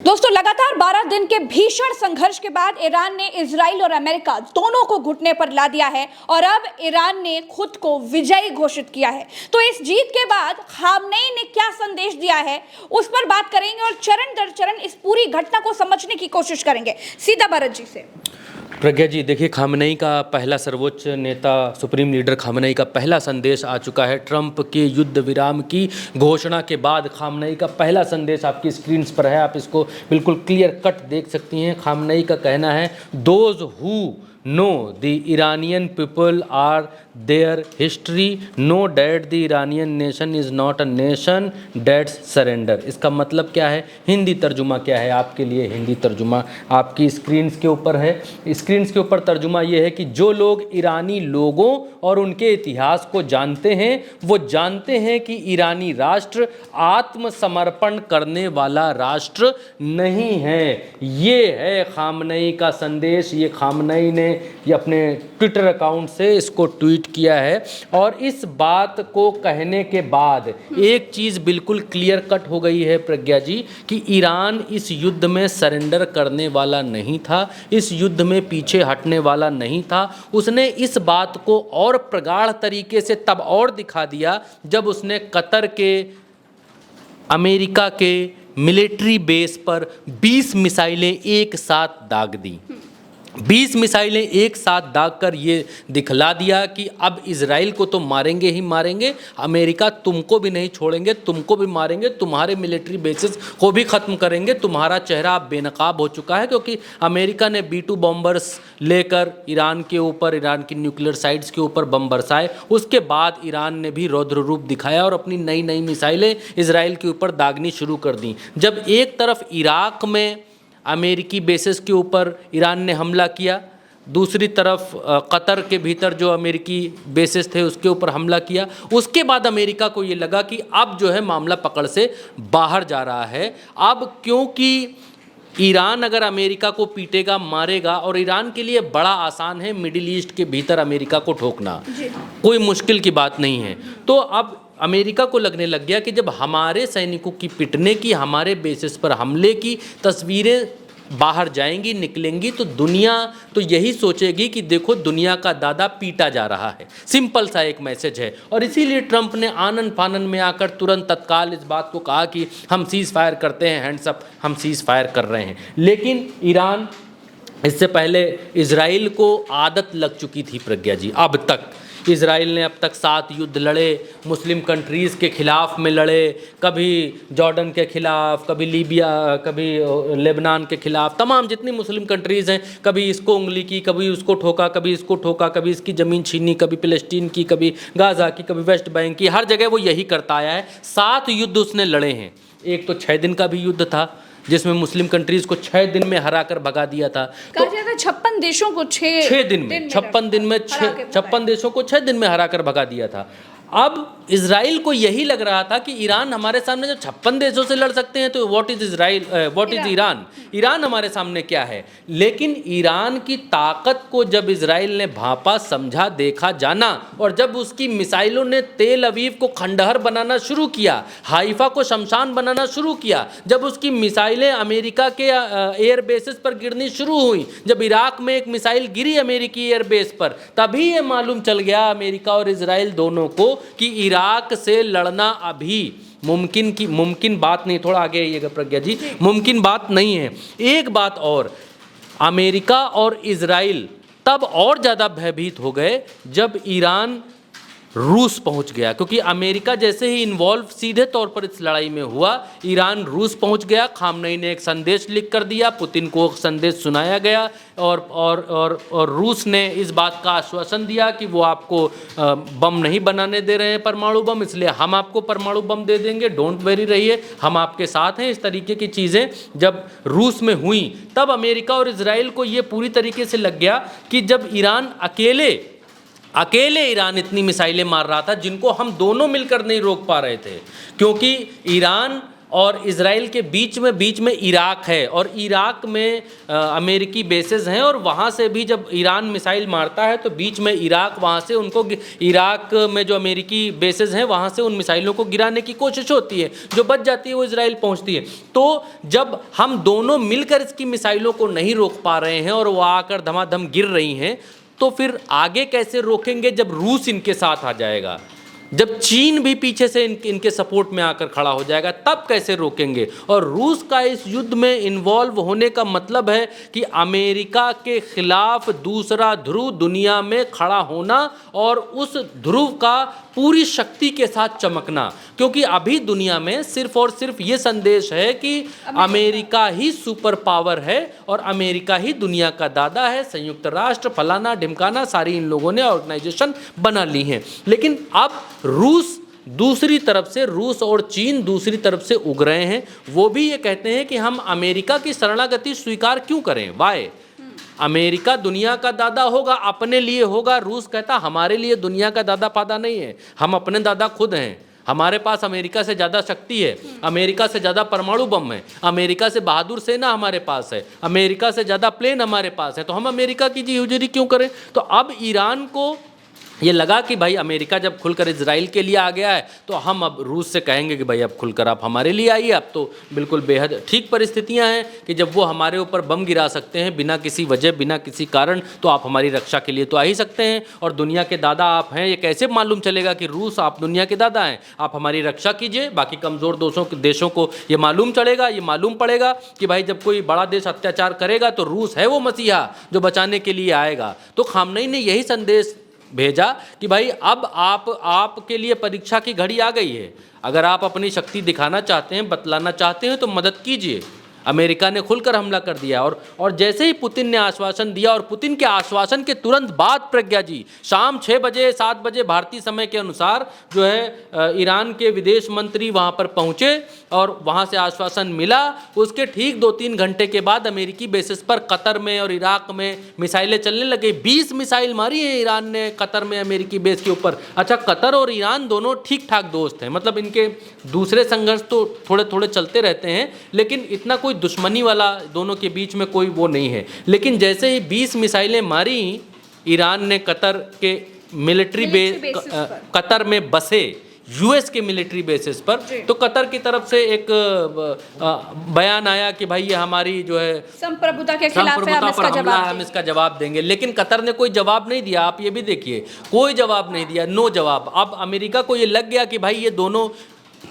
दोस्तों, लगातार 12 दिन के भीषण संघर्ष के बाद ईरान ने इजराइल और अमेरिका दोनों को घुटने पर ला दिया है और अब ईरान ने खुद को विजयी घोषित किया है। तो इस जीत के बाद खामनेई ने क्या संदेश दिया है, उस पर बात करेंगे और चरण दर चरण इस पूरी घटना को समझने की कोशिश करेंगे। सीधा भरत जी से। प्रज्ञा जी, देखिए, खामनेई का पहला सर्वोच्च नेता सुप्रीम लीडर खामनेई का पहला संदेश आ चुका है। ट्रंप के युद्ध विराम की घोषणा के बाद खामनेई का पहला संदेश आपकी स्क्रीन पर है, आप इसको बिल्कुल क्लियर कट देख सकती हैं। खामनेई का कहना है, those who know the Iranian people are their history know that the Iranian nation is not a nation that's surrender. इसका मतलब क्या है, हिंदी तर्जुमा क्या है आपके लिए? हिंदी तर्जुमा आपकी स्क्रीन्स के ऊपर है। स्क्रीन्स के ऊपर तर्जुमा ये है कि जो लोग ईरानी लोगों और उनके इतिहास को जानते हैं वो जानते हैं कि ईरानी राष्ट्र आत्मसमर्पण करने वाला राष्ट्र नहीं है। ये है खामनेई का संदेश। ये खामनेई ने ये अपने ट्विटर अकाउंट से इसको ट्वीट किया है और इस बात को कहने के बाद एक चीज़ बिल्कुल क्लियर कट हो गई है प्रज्ञा जी, कि ईरान इस युद्ध में सरेंडर करने वाला नहीं था, इस युद्ध में पीछे हटने वाला नहीं था। उसने इस बात को और प्रगाढ़ तरीके से तब और दिखा दिया जब उसने कतर के अमेरिका के मिलिट्री बेस पर 20 मिसाइलें एक साथ दाग दी। 20 मिसाइलें एक साथ दागकर ये दिखला दिया कि अब इजराइल को तो मारेंगे ही मारेंगे, अमेरिका तुमको भी नहीं छोड़ेंगे, तुमको भी मारेंगे, तुम्हारे मिलिट्री बेसिस को भी ख़त्म करेंगे, तुम्हारा चेहरा अब बेनकाब हो चुका है। क्योंकि अमेरिका ने B-2 बॉम्बर्स लेकर ईरान के ऊपर, ईरान की न्यूक्लियर साइट्स के ऊपर बम बरसाए। उसके बाद ईरान ने भी रौद्र रूप दिखाया और अपनी नई नई मिसाइलें इजराइल के ऊपर दागनी शुरू कर दी। जब एक तरफ इराक में अमेरिकी बेसिस के ऊपर ईरान ने हमला किया, दूसरी तरफ कतर के भीतर जो अमेरिकी बेसिस थे उसके ऊपर हमला किया, उसके बाद अमेरिका को ये लगा कि अब जो है मामला पकड़ से बाहर जा रहा है। अब क्योंकि ईरान अगर अमेरिका को पीटेगा, मारेगा, और ईरान के लिए बड़ा आसान है मिडिल ईस्ट के भीतर अमेरिका को ठोकना, कोई मुश्किल की बात नहीं है। तो अब अमेरिका को लगने लग गया कि जब हमारे सैनिकों की पिटने की, हमारे बेसिस पर हमले की तस्वीरें बाहर जाएंगी, निकलेंगी, तो दुनिया तो यही सोचेगी कि देखो दुनिया का दादा पीटा जा रहा है। सिंपल सा एक मैसेज है। और इसीलिए ट्रंप ने आनन फानन में आकर तुरंत तत्काल इस बात को कहा कि हम सीज़ फायर करते हैं, हैंड्स अप, हम सीज़ फायर कर रहे हैं। लेकिन ईरान इससे पहले इजराइल को आदत लग चुकी थी प्रज्ञा जी। अब तक इजराइल ने अब तक 7 युद्ध लड़े, मुस्लिम कंट्रीज़ के ख़िलाफ़ में लड़े, कभी जॉर्डन के ख़िलाफ़, कभी लीबिया, कभी लेबनान के ख़िलाफ़, तमाम जितनी मुस्लिम कंट्रीज़ हैं, कभी इसको उंगली की, कभी उसको ठोका, कभी इसको ठोका, कभी इसकी ज़मीन छीनी, कभी फ़िलिस्तीन की, कभी गाज़ा की, कभी वेस्ट बैंक की, हर जगह वो यही करता आया है। 7 युद्ध उसने लड़े हैं। एक तो 6 दिन का भी युद्ध था जिसमें मुस्लिम कंट्रीज़ को 6 दिन में हराकर भगा दिया था। तो 56 देशों को 6 दिन में 56 देशों को 6 दिन में हराकर भगा दिया था। अब इजराइल को यही लग रहा था कि ईरान हमारे सामने जब 56 देशों से लड़ सकते हैं तो what is Israel, what is Iran, Iran हमारे सामने क्या है। लेकिन ईरान की ताकत को जब इजराइल ने भांपा, समझा, देखा, जाना, और जब उसकी मिसाइलों ने तेल अवीव को खंडहर बनाना शुरू किया, हाइफा को शमशान बनाना शुरू किया, जब उसकी मिसाइलें अमेरिका के एयर बेसिस पर गिरनी शुरू हुई, जब इराक में एक मिसाइल गिरी अमेरिकी एयर बेस पर, तभी ये मालूम चल गया अमेरिका और इजराइल दोनों को कि इराक से लड़ना अभी मुमकिन बात नहीं। थोड़ा आगे आइएगा प्रज्ञा जी, मुमकिन बात नहीं है। एक बात और, अमेरिका और इजराइल तब और ज़्यादा भयभीत हो गए जब ईरान रूस पहुंच गया, क्योंकि अमेरिका जैसे ही इन्वॉल्व सीधे तौर पर इस लड़ाई में हुआ, ईरान रूस पहुंच गया। खामनेई ने एक संदेश लिख कर दिया, पुतिन को संदेश सुनाया गया और रूस ने इस बात का आश्वासन दिया कि वो आपको बम नहीं बनाने दे रहे हैं, परमाणु बम, इसलिए हम आपको परमाणु बम दे देंगे, डोंट वेरी रहिए, हम आपके साथ हैं। इस तरीके की चीज़ें जब रूस में हुई तब अमेरिका और इजराइल को ये पूरी तरीके से लग गया कि जब ईरान अकेले ईरान इतनी मिसाइलें मार रहा था जिनको हम दोनों मिलकर नहीं रोक पा रहे थे, क्योंकि ईरान और इजराइल के बीच में इराक है, और इराक में अमेरिकी बेसेस हैं, और वहाँ से भी जब ईरान मिसाइल मारता है तो बीच में इराक, वहाँ से उनको इराक में जो अमेरिकी बेसेस हैं वहाँ से उन मिसाइलों को गिराने की कोशिश होती है, जो बच जाती है वो इजराइल पहुँचती है। तो जब हम दोनों मिलकर इसकी मिसाइलों को नहीं रोक पा रहे हैं और वो आकर धमाधम गिर रही हैं, तो फिर आगे कैसे रोकेंगे जब रूस इनके साथ आ जाएगा, जब चीन भी पीछे से इनके सपोर्ट में आकर खड़ा हो जाएगा, तब कैसे रोकेंगे। और रूस का इस युद्ध में इन्वॉल्व होने का मतलब है कि अमेरिका के खिलाफ दूसरा ध्रुव दुनिया में खड़ा होना और उस ध्रुव का पूरी शक्ति के साथ चमकना, क्योंकि अभी दुनिया में सिर्फ और सिर्फ ये संदेश है कि अमेरिका ही सुपर पावर है और अमेरिका ही दुनिया का दादा है, संयुक्त राष्ट्र फलाना ढिमकाना सारी इन लोगों ने ऑर्गेनाइजेशन बना ली हैं। लेकिन अब रूस दूसरी तरफ से, रूस और चीन दूसरी तरफ से उग रहे हैं। वो भी ये कहते हैं कि हम अमेरिका की शरणागति स्वीकार क्यों करें, वाय। अमेरिका दुनिया का दादा होगा, अपने लिए होगा। रूस कहता हमारे लिए दुनिया का दादा पादा नहीं है, हम अपने दादा खुद हैं। हमारे पास अमेरिका से ज़्यादा शक्ति है, अमेरिका से ज़्यादा परमाणु बम है, अमेरिका से बहादुर सेना हमारे पास है, अमेरिका से ज़्यादा प्लेन हमारे पास है, तो हम अमेरिका की जी हुजूरी क्यों करें। तो अब ईरान को ये लगा कि भाई अमेरिका जब खुलकर इजराइल के लिए आ गया है तो हम अब रूस से कहेंगे कि भाई अब खुलकर आप हमारे लिए आइए। अब तो बिल्कुल बेहद ठीक परिस्थितियां हैं कि जब वो हमारे ऊपर बम गिरा सकते हैं बिना किसी वजह, बिना किसी कारण, तो आप हमारी रक्षा के लिए तो आ ही सकते हैं। और दुनिया के दादा आप हैं, ये कैसे मालूम चलेगा कि रूस आप दुनिया के दादा हैं, आप हमारी रक्षा कीजिए। बाकी कमज़ोर देशों को ये मालूम चलेगा, ये मालूम पड़ेगा कि भाई जब कोई बड़ा देश अत्याचार करेगा तो रूस है वो मसीहा जो बचाने के लिए आएगा। तो खामनेई ने यही संदेश भेजा कि भाई अब आपके लिए परीक्षा की घड़ी आ गई है। अगर आप अपनी शक्ति दिखाना चाहते हैं, बतलाना चाहते हैं, तो मदद कीजिए। अमेरिका ने खुलकर हमला कर दिया और जैसे ही पुतिन ने आश्वासन दिया, और पुतिन के आश्वासन के तुरंत बाद प्रज्ञा जी शाम 6 बजे 7 बजे भारतीय समय के अनुसार जो है ईरान के विदेश मंत्री वहां पर पहुंचे और वहां से आश्वासन मिला। उसके ठीक 2-3 घंटे के बाद अमेरिकी बेसिस पर कतर में और इराक में मिसाइलें चलने लगे। 20 मिसाइल मारी है ईरान ने कतर में अमेरिकी बेस के ऊपर। अच्छा, कतर और ईरान दोनों ठीक ठाक दोस्त हैं, मतलब इनके दूसरे संघर्ष तो थोड़े थोड़े चलते रहते हैं, लेकिन इतना कोई दुश्मनी वाला दोनों के बीच में कोई वो नहीं है। लेकिन जैसे ही 20 मिसाइलें मारी ईरान ने कतर के मिलिट्री बेस कतर में बसे यूएस के मिलिट्री बेसिस पर, तो कतर की तरफ से एक बयान आया कि भाई ये हमारी जो है संप्रभुता के खिलाफ है, हम इसका जवाब देंगे। लेकिन कतर ने कोई जवाब नहीं दिया। आप ये भी देखिए, कोई जवाब नहीं दिया, नो जवाब। अब अमेरिका को ये लग गया कि भाई ये दोनों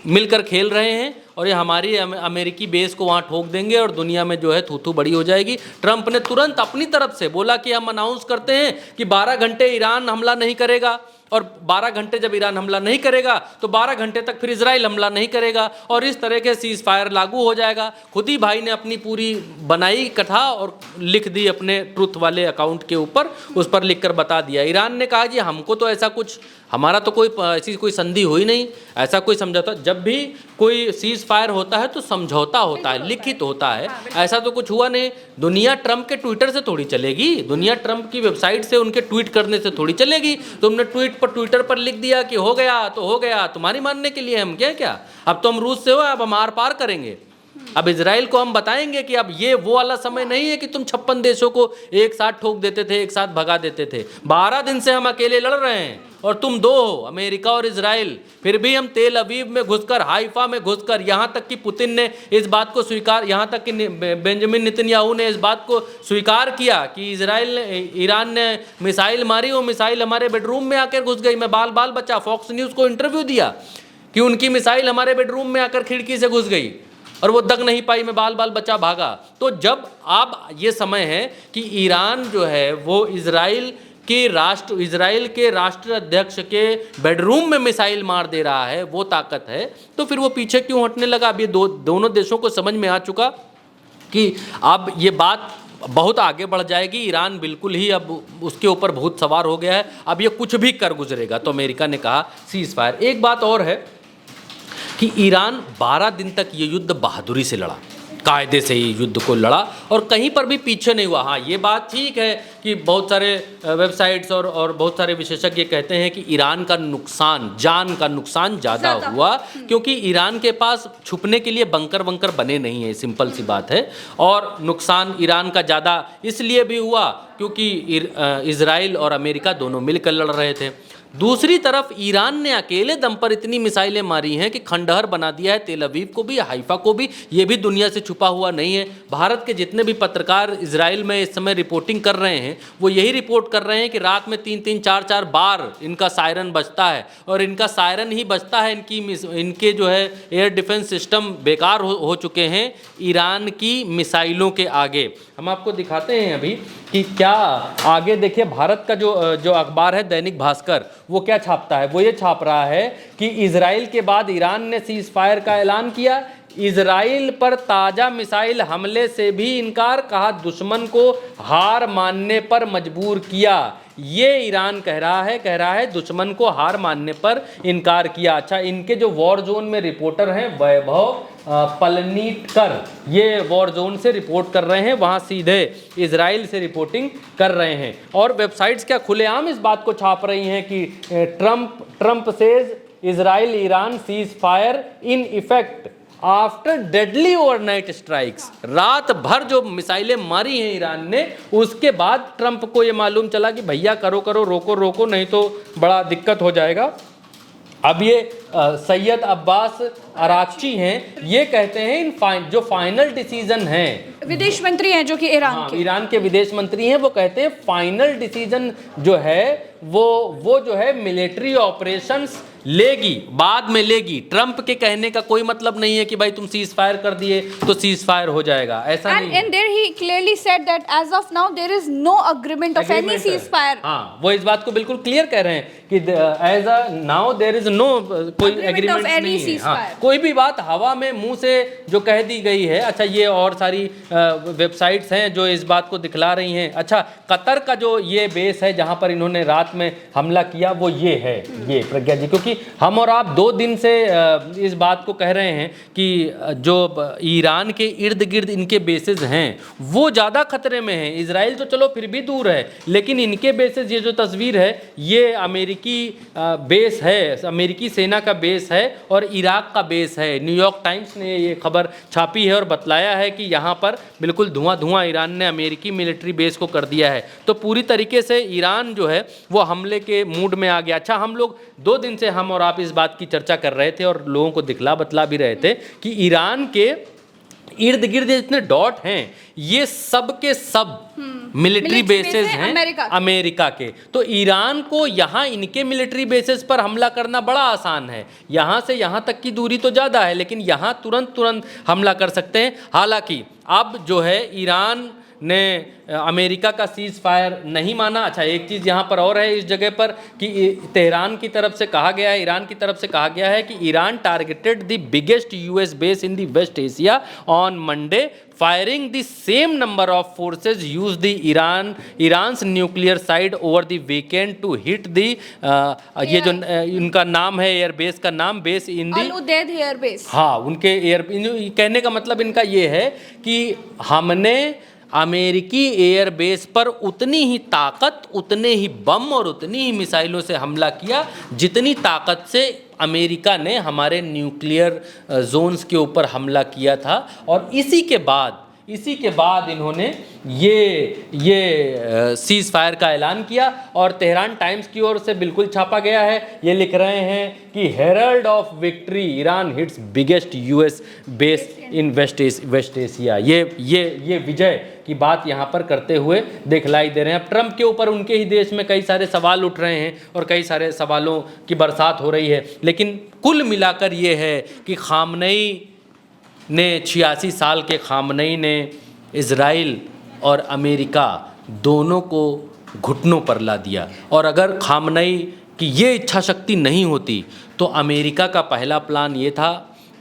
मिलकर खेल रहे हैं और ये हमारी अमेरिकी बेस को वहाँ ठोक देंगे और दुनिया में जो है थू बड़ी हो जाएगी। ट्रंप ने तुरंत अपनी तरफ से बोला कि हम अनाउंस करते हैं कि 12 घंटे ईरान हमला नहीं करेगा, और 12 घंटे जब ईरान हमला नहीं करेगा तो 12 घंटे तक फिर इजराइल हमला नहीं करेगा, और इस तरह के सीज फायर लागू हो जाएगा। खुद ही भाई ने अपनी पूरी बनाई कथा और लिख दी अपने ट्रुथ वाले अकाउंट के ऊपर, उस पर लिखकर बता दिया। ईरान ने कहा जी हमको तो ऐसा कुछ, हमारा तो कोई ऐसी कोई संधि हुई नहीं, ऐसा कोई समझौता। जब भी कोई सीज फायर होता है तो समझौता होता है, लिखित होता है, ऐसा तो कुछ हुआ नहीं। दुनिया ट्रंप के ट्विटर से थोड़ी चलेगी, दुनिया ट्रंप की वेबसाइट से उनके ट्वीट करने से थोड़ी चलेगी। तुमने ट्विटर पर लिख दिया कि हो गया तो हो गया, तुम्हारी मानने के लिए हम क्या अब तो हम रूस से हो, अब हम आर पार करेंगे। अब इजराइल को हम बताएंगे कि अब ये वो वाला समय नहीं है कि तुम 56 देशों को एक साथ ठोक देते थे, एक साथ भगा देते थे। 12 दिन से हम अकेले लड़ रहे हैं और तुम दो हो, अमेरिका और इजराइल। फिर भी हम तेल अवीव में घुसकर, हाइफा में घुसकर, यहाँ तक कि पुतिन ने इस बात को स्वीकार, यहाँ तक कि बेंजामिन नेतन्याहू ने इस बात को स्वीकार किया कि ईरान ने मिसाइल मारी, वो मिसाइल हमारे बेडरूम में आकर घुस गई। मैं बाल बचा फॉक्स न्यूज़ को इंटरव्यू दिया कि उनकी मिसाइल हमारे बेडरूम में आकर खिड़की से घुस गई और वो दग नहीं पाई, मैं बाल बचा भागा। तो जब अब ये समय है कि ईरान जो है वो इजराइल के राष्ट्र अध्यक्ष के बेडरूम में मिसाइल मार दे रहा है, वो ताकत है, तो फिर वो पीछे क्यों हटने लगा। अब ये दोनों देशों को समझ में आ चुका कि अब ये बात बहुत आगे बढ़ जाएगी। ईरान बिल्कुल ही अब उसके ऊपर भूत सवार हो गया है, अब ये कुछ भी कर गुजरेगा। तो अमेरिका ने कहा सीज फायर। एक बात और है कि ईरान 12 दिन तक ये युद्ध बहादुरी से लड़ा, कायदे से ही युद्ध को लड़ा और कहीं पर भी पीछे नहीं हुआ। हाँ, ये बात ठीक है कि बहुत सारे वेबसाइट्स और बहुत सारे विशेषज्ञ कहते हैं कि ईरान का नुकसान, जान का नुकसान ज़्यादा हुआ, क्योंकि ईरान के पास छुपने के लिए बंकर बने नहीं है, सिंपल सी बात है। और नुकसान ईरान का ज़्यादा इसलिए भी हुआ क्योंकि इजराइल और अमेरिका दोनों मिलकर लड़ रहे थे। दूसरी तरफ ईरान ने अकेले दम पर इतनी मिसाइलें मारी हैं कि खंडहर बना दिया है तेल अवीव को भी, हाइफा को भी। ये भी दुनिया से छुपा हुआ नहीं है। भारत के जितने भी पत्रकार इजराइल में इस समय रिपोर्टिंग कर रहे हैं, वो यही रिपोर्ट कर रहे हैं कि रात में 3-3, 4-4 बार इनका सायरन बजता है, और इनका सायरन ही बजता है। इनके जो है एयर डिफेंस सिस्टम बेकार हो चुके हैं ईरान की मिसाइलों के आगे। हम आपको दिखाते हैं अभी कि क्या आगे देखिए, भारत का जो अखबार है दैनिक भास्कर, वो क्या छापता है। वो ये छाप रहा है कि इजराइल के बाद ईरान ने सीज फायर का ऐलान किया, इजराइल पर ताज़ा मिसाइल हमले से भी इनकार, कहा दुश्मन को हार मानने पर मजबूर किया। ये ईरान कह रहा है दुश्मन को हार मानने पर इनकार किया। अच्छा, इनके जो वॉर जोन में रिपोर्टर हैं वैभव पलनीटकर, ये वॉर जोन से रिपोर्ट कर रहे हैं, वहाँ सीधे इजराइल से रिपोर्टिंग कर रहे हैं। और वेबसाइट्स क्या खुलेआम इस बात को छाप रही हैं कि Trump says Israel Iran cease fire in effect after deadly overnight strikes. रात भर जो मिसाइलें मारी हैं ईरान ने, उसके बाद ट्रंप को ये मालूम चला कि भैया करो रोको नहीं तो बड़ा दिक्कत हो जाएगा। अब ये सैयद अब्बास अराक्ची हैं, ये कहते हैं जो फाइनल डिसीजन है, विदेश मंत्री हैं जो कि ईरान के विदेश मंत्री हैं, वो कहते हैं फाइनल डिसीजन जो है वो जो है मिलिट्री ऑपरेशंस लेगी, बाद में लेगी। ट्रंप के कहने का कोई मतलब नहीं है कि भाई तुम सीज फायर कर दिए तो सीज फायर हो जाएगा, ऐसा नहीं है। And there he clearly said that as of now there is no agreement of any ceasefire. हाँ, वो इस बात को बिल्कुल क्लियर कह रहे हैं कि as a now there is no कोई एग्रीमेंट नहीं है। हाँ, कोई भी बात हवा में मुंह से जो कह दी गई है। अच्छा, ये और सारी वेबसाइट्स हैं जो इस बात को दिखला रही हैं। अच्छा, कतर का जो ये बेस है जहाँ पर इन्होंने रात में हमला किया, वो ये है, ये प्रज्ञा जी, क्योंकि हम और आप 2 दिन से इस बात को कह रहे हैं कि जो ईरान के इर्द गिर्द इनके बेसेस हैं वो ज़्यादा खतरे में हैं। इजराइल तो चलो फिर भी दूर है, लेकिन इनके बेसेस, ये जो तस्वीर है ये अमेरिकी बेस है, अमेरिकी सेना का बेस है और इराक का बेस है। न्यूयॉर्क टाइम्स ने ये खबर छापी है और बतलाया है कि यहाँ पर बिल्कुल धुआं ईरान ने अमेरिकी मिलिट्री बेस को कर दिया है। तो पूरी तरीके से ईरान जो है वो हमले के मूड में आ गया। अच्छा, हम लोग 2 दिन से हम और आप इस बात की चर्चा कर रहे थे और लोगों को बतला भी रहे थे कि ईरान के इर्द गिर्द जितने डॉट हैं ये सब के सब मिलिट्री बेसेस हैं अमेरिका के। तो ईरान को यहाँ इनके मिलिट्री बेसेस पर हमला करना बड़ा आसान है। यहाँ से यहाँ तक की दूरी तो ज़्यादा है, लेकिन यहाँ तुरंत हमला कर सकते हैं। हालांकि अब जो है ईरान ने अमेरिका का सीज फायर नहीं माना। अच्छा, एक चीज़ यहाँ पर और है इस जगह पर कि तेहरान की तरफ से कहा गया है, ईरान की तरफ से कहा गया है कि Iran targeted the biggest US base in the West Asia on Monday, firing the same number of forces use the Iran's nuclear side over the weekend to hit the ये जो इनका नाम है एयर बेस का नाम, base in the Al Udeid air base. हाँ, उनके air, कहने का मतलब इनका ये है कि हमने अमेरिकी एयर बेस पर उतनी ही ताकत, उतने ही बम और उतनी ही मिसाइलों से हमला किया जितनी ताकत से अमेरिका ने हमारे न्यूक्लियर जोन्स के ऊपर हमला किया था। और इसी के बाद इन्होंने ये सीज फायर का ऐलान किया और तेहरान टाइम्स की ओर से बिल्कुल छापा गया है। ये लिख रहे हैं कि herald of victory, Iran hits biggest US base in West Asia. ये विजय की बात यहाँ पर करते हुए दिखलाई दे रहे हैं। अब ट्रंप के ऊपर उनके ही देश में कई सारे सवाल उठ रहे हैं और कई सारे सवालों की बरसात हो रही है, लेकिन कुल मिलाकर ये है कि खामनेई ने 86 साल के खामनेई ने इजराइल और अमेरिका दोनों को घुटनों पर ला दिया। और अगर खामनेई की ये इच्छा शक्ति नहीं होती तो अमेरिका का पहला प्लान ये था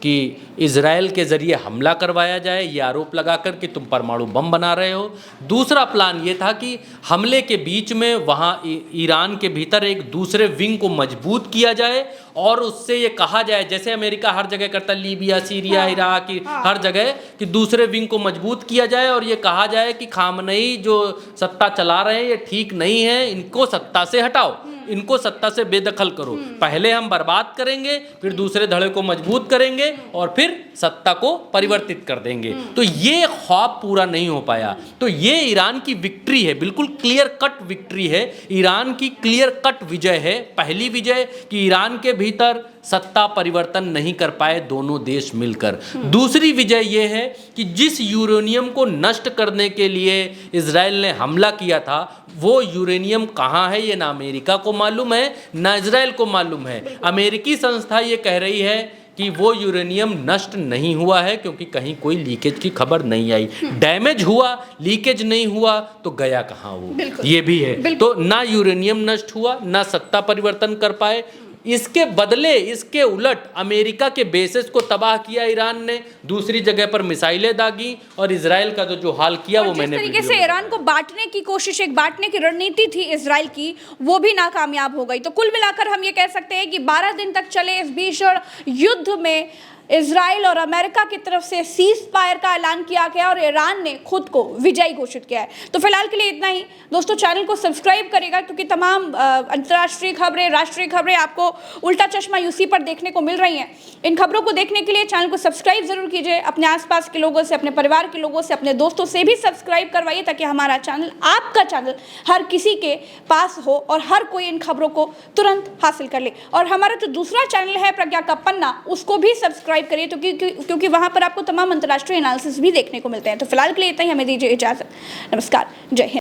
कि इजराइल के ज़रिए हमला करवाया जाए, ये आरोप लगाकर कि तुम परमाणु बम बना रहे हो। दूसरा प्लान ये था कि हमले के बीच में वहाँ ईरान के भीतर एक दूसरे विंग को मजबूत किया जाए और उससे ये कहा जाए, जैसे अमेरिका हर जगह करता है, लीबिया, सीरिया, इराक, हर जगह, कि दूसरे विंग को मजबूत किया जाए और ये कहा जाए कि खामनेई जो सत्ता चला रहे हैं ये ठीक नहीं है, इनको सत्ता से हटाओ, इनको सत्ता से बेदखल करो। पहले हम बर्बाद करेंगे, फिर दूसरे धड़े को मजबूत करेंगे और फिर सत्ता को परिवर्तित कर देंगे। तो ये ख्वाब पूरा नहीं हो पाया। तो ये ईरान की विक्ट्री है, बिल्कुल क्लियर कट विक्ट्री है, ईरान की क्लियर कट विजय है। पहली विजय कि ईरान के भीतर सत्ता परिवर्तन नहीं कर पाए दोनों देश मिलकर। दूसरी विजय ये है कि जिस यूरेनियम को नष्ट करने के लिए इजराइल ने हमला किया था, वो यूरेनियम कहाँ है ये ना अमेरिका को मालूम है ना इजराइल को मालूम है। अमेरिकी संस्था ये कह रही है कि वो यूरेनियम नष्ट नहीं हुआ है क्योंकि कहीं कोई लीकेज की खबर नहीं आई। डैमेज हुआ, लीकेज नहीं हुआ तो गया कहाँ वो, ये भी है। तो ना यूरेनियम नष्ट हुआ, ना सत्ता परिवर्तन कर पाए। इसके बदले, इसके उलट अमेरिका के बेसेस को तबाह किया ईरान ने, दूसरी जगह पर मिसाइलें दागी और इजराइल का जो हाल किया वो मैंने तरीके से ईरान को बांटने की कोशिश, एक बांटने की रणनीति थी इजराइल की, वो भी नाकामयाब हो गई। तो कुल मिलाकर हम ये कह सकते हैं कि 12 दिन तक चले इस भीषण युद्ध में इजराइल और अमेरिका की तरफ से सीज फायर का ऐलान किया गया और ईरान ने खुद को विजयी घोषित किया है। तो फिलहाल के लिए इतना ही। दोस्तों, चैनल को सब्सक्राइब करेगा क्योंकि तमाम अंतर्राष्ट्रीय खबरें, राष्ट्रीय खबरें आपको उल्टा चश्मा यूसी पर देखने को मिल रही हैं। इन खबरों को देखने के लिए चैनल को सब्सक्राइब जरूर कीजिए। अपने आसपास के लोगों से, अपने परिवार के लोगों से, अपने दोस्तों से भी सब्सक्राइब करवाइए ताकि हमारा चैनल, आपका चैनल, हर किसी के पास हो और हर कोई इन खबरों को तुरंत हासिल कर ले। और हमारा जो दूसरा चैनल है प्रज्ञा का पन्ना, उसको भी सब्सक्राइब करिए तो क्योंकि वहां पर आपको तमाम अंतर्राष्ट्रीय एनालिसिस भी देखने को मिलते हैं। तो फिलहाल के लिए इतना ही, हमें दीजिए इजाजत। नमस्कार, जय हिंद।